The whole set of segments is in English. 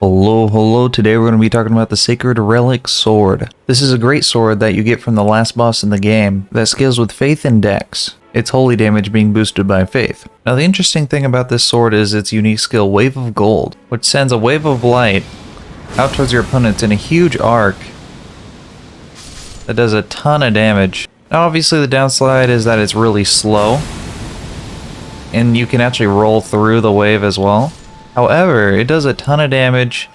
Hello, hello. Today we're going to be talking about the Sacred Relic Sword. This is a great sword that you get from the last boss in the game that scales with Faith and Dex. Its holy damage being boosted by Faith. Now the interesting thing about this sword is its unique skill Wave of Gold, which sends a wave of light out towards your opponents in a huge arc that does a ton of damage. Now obviously the downside is that it's really slow, and you can actually roll through the wave as well. However, it does a ton of damage,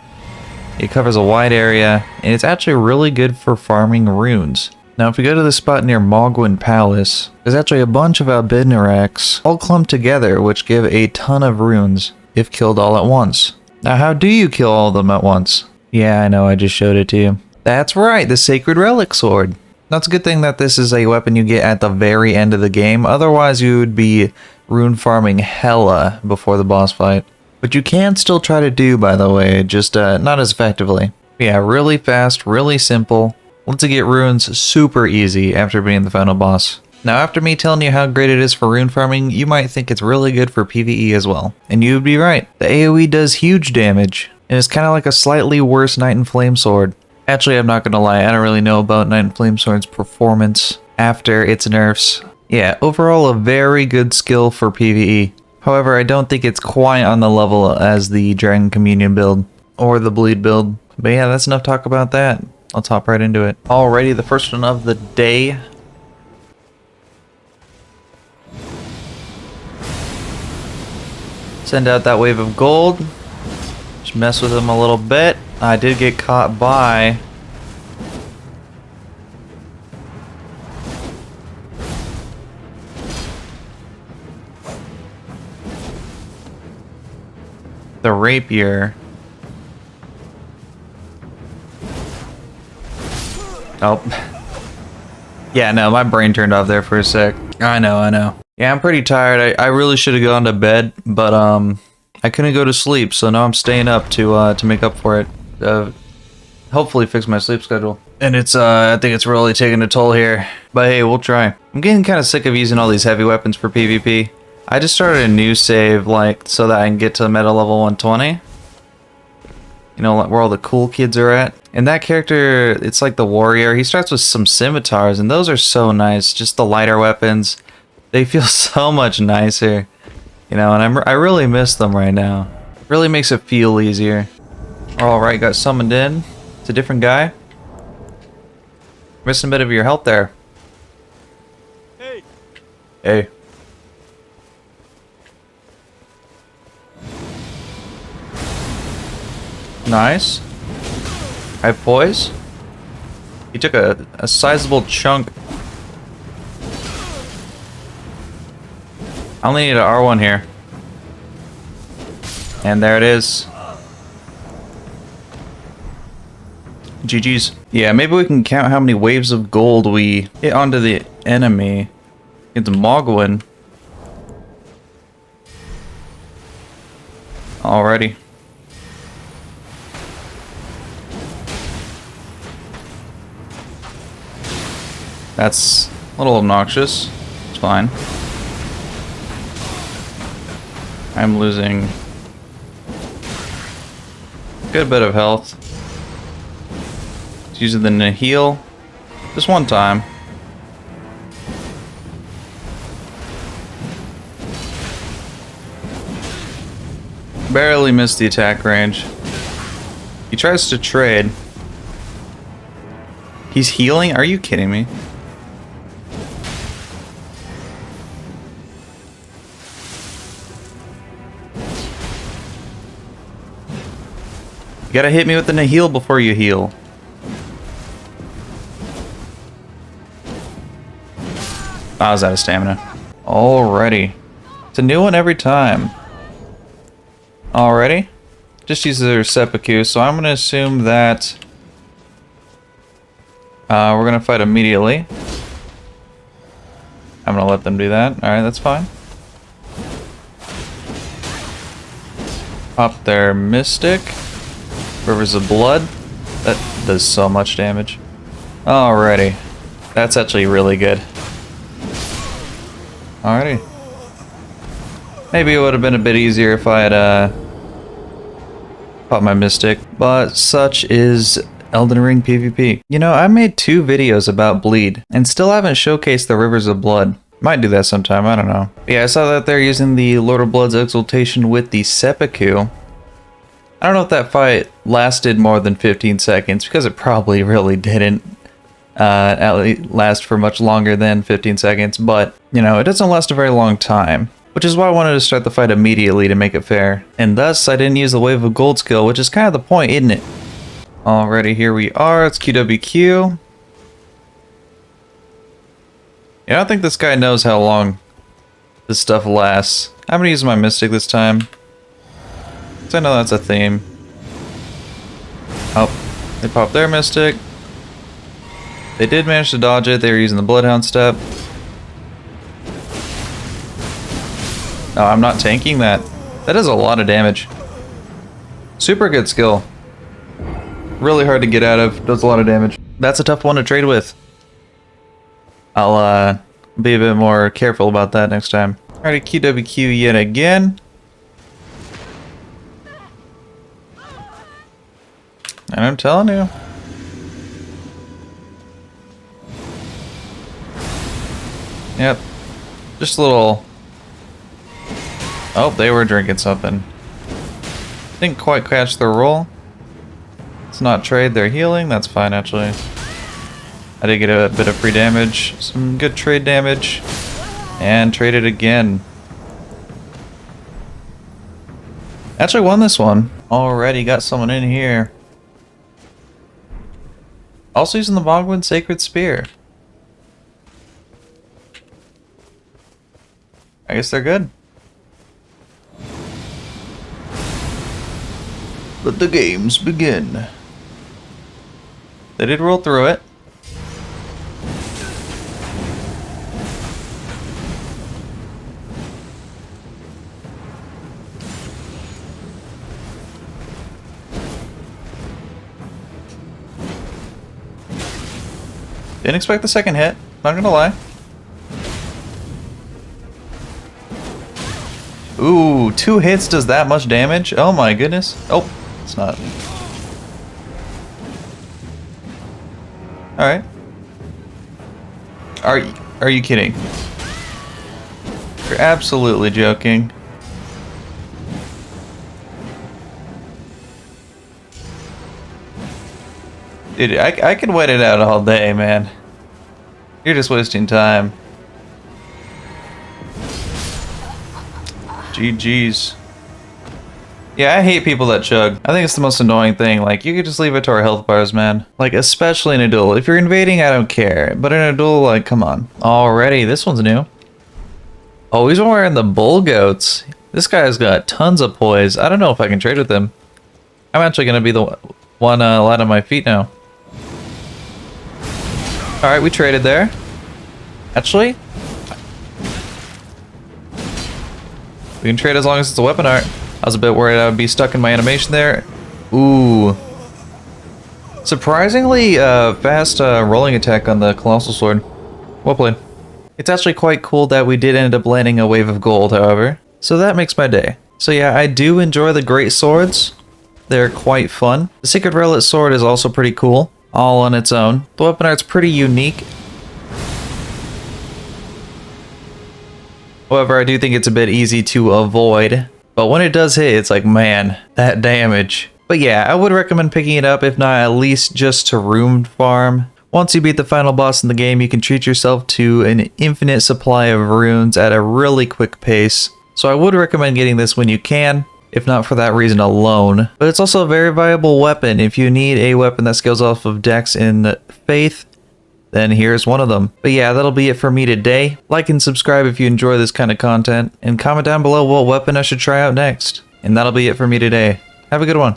it covers a wide area, and it's actually really good for farming runes. Now if you go to the spot near Mogwin Palace, there's actually a bunch of Albinarecs all clumped together which give a ton of runes if killed all at once. Now how do you kill all of them at once? Yeah, I know, I just showed it to you. That's right, the Sacred Relic Sword. Now it's a good thing that this is a weapon you get at the very end of the game, otherwise you would be rune farming hella before the boss fight. But you can still try to do, by the way, just not as effectively. Yeah, really fast, really simple. Lets you get runes super easy after being the final boss. Now after me telling you how great it is for rune farming, you might think it's really good for PvE as well. And you would be right. The AoE does huge damage, and it's kind of like a slightly worse Knight and Flame Sword. Actually, I'm not gonna lie, I don't really know about Knight and Flame Sword's performance after its nerfs. Yeah, overall a very good skill for PvE. However, I don't think it's quite on the level as the Dragon Communion build or the Bleed build. But yeah, that's enough talk about that. Let's hop right into it. Alrighty, the first one of the day. Send out that wave of gold. Just mess with him a little bit. I did get caught by the rapier. Oh. Yeah, no, my brain turned off there for a sec. I know. Yeah, I'm pretty tired. I really should have gone to bed, but I couldn't go to sleep, so now I'm staying up to make up for it. Hopefully fix my sleep schedule. And it's I think it's really taking a toll here. But hey, we'll try. I'm getting kind of sick of using all these heavy weapons for PvP. I just started a new save, like, so that I can get to meta level 120. You know, where all the cool kids are at. And that character, it's like the warrior. He starts with some scimitars, and those are so nice. Just the lighter weapons. They feel so much nicer. You know, and I really miss them right now. Really makes it feel easier. Alright, got summoned in. It's a different guy. Missing a bit of your health there. Hey. Nice. High poise. He took a sizable chunk. I only need an R1 here. And there it is. GG's. Yeah, maybe we can count how many waves of gold we hit onto the enemy. It's Mogwin. Alrighty. That's a little obnoxious. It's fine. I'm losing a good bit of health. It's using the Nihil just one time. Barely missed the attack range. He tries to trade. He's healing? Are you kidding me? You gotta hit me with the Nihil before you heal. I was out of stamina. Alrighty. It's a new one every time. Alrighty. Just use their seppuku, so I'm gonna assume that we're gonna fight immediately. I'm gonna let them do that. Alright, that's fine. Pop their Mystic. Rivers of Blood. That does so much damage. Alrighty. That's actually really good. Alrighty. Maybe it would have been a bit easier if I had Pop my Mystic, but such is Elden Ring PvP. You know, I made 2 videos about Bleed, and still haven't showcased the Rivers of Blood. Might do that sometime, I don't know. But yeah, I saw that they're using the Lord of Blood's Exaltation with the Seppuku. I don't know if that fight lasted more than 15 seconds, because it probably really didn't last for much longer than 15 seconds, but, you know, it doesn't last a very long time. Which is why I wanted to start the fight immediately to make it fair. And thus, I didn't use the Wave of Gold skill, which is kind of the point, isn't it? Alrighty, here we are. It's QWQ. Yeah, I don't think this guy knows how long this stuff lasts. I'm gonna use my Mystic this time, because I know that's a theme. Oh, they popped their Mystic. They did manage to dodge it. They were using the Bloodhound step. No, I'm not tanking that. That does a lot of damage. Super good skill. Really hard to get out of. Does a lot of damage. That's a tough one to trade with. I'll be a bit more careful about that next time. Alrighty, QWQ yet again. And I'm telling you. Yep. Just a little... Oh, they were drinking something. Didn't quite catch their roll. Let's not trade their healing. That's fine, actually. I did get a bit of free damage. Some good trade damage. And traded again. Actually won this one. Already got someone in here. Also using the Bogwin Sacred Spear. I guess they're good. Let the games begin. They did roll through it. Didn't expect the second hit, not gonna lie. Ooh, 2 hits does that much damage? Oh my goodness. Oh, it's not. Alright. Are you kidding? You're absolutely joking. Dude, I could wait it out all day, man. You're just wasting time. GG's. Yeah, I hate people that chug. I think it's the most annoying thing. Like, you could just leave it to our health bars, man. Like, especially in a duel. If you're invading, I don't care. But in a duel, like, come on. Alrighty, this one's new. Oh, he's wearing the bull goats. This guy's got tons of poise. I don't know if I can trade with him. I'm actually gonna be the one light on my feet now. Alright, we traded there. Actually, we can trade as long as it's a weapon art. I was a bit worried I would be stuck in my animation there. Ooh. Surprisingly fast rolling attack on the Colossal Sword. Well played. It's actually quite cool that we did end up landing a Wave of Gold, however. So that makes my day. So yeah, I do enjoy the Great Swords. They're quite fun. The Sacred Relic Sword is also pretty cool, all on its own. The weapon art's pretty unique. However, I do think it's a bit easy to avoid. But when it does hit, it's like, man, that damage. But yeah, I would recommend picking it up, if not at least just to rune farm. Once you beat the final boss in the game, you can treat yourself to an infinite supply of runes at a really quick pace. So I would recommend getting this when you can, if not for that reason alone. But it's also a very viable weapon. If you need a weapon that scales off of Dex in Faith, then here's one of them. But yeah, that'll be it for me today. Like and subscribe if you enjoy this kind of content, and comment down below what weapon I should try out next. And that'll be it for me today. Have a good one.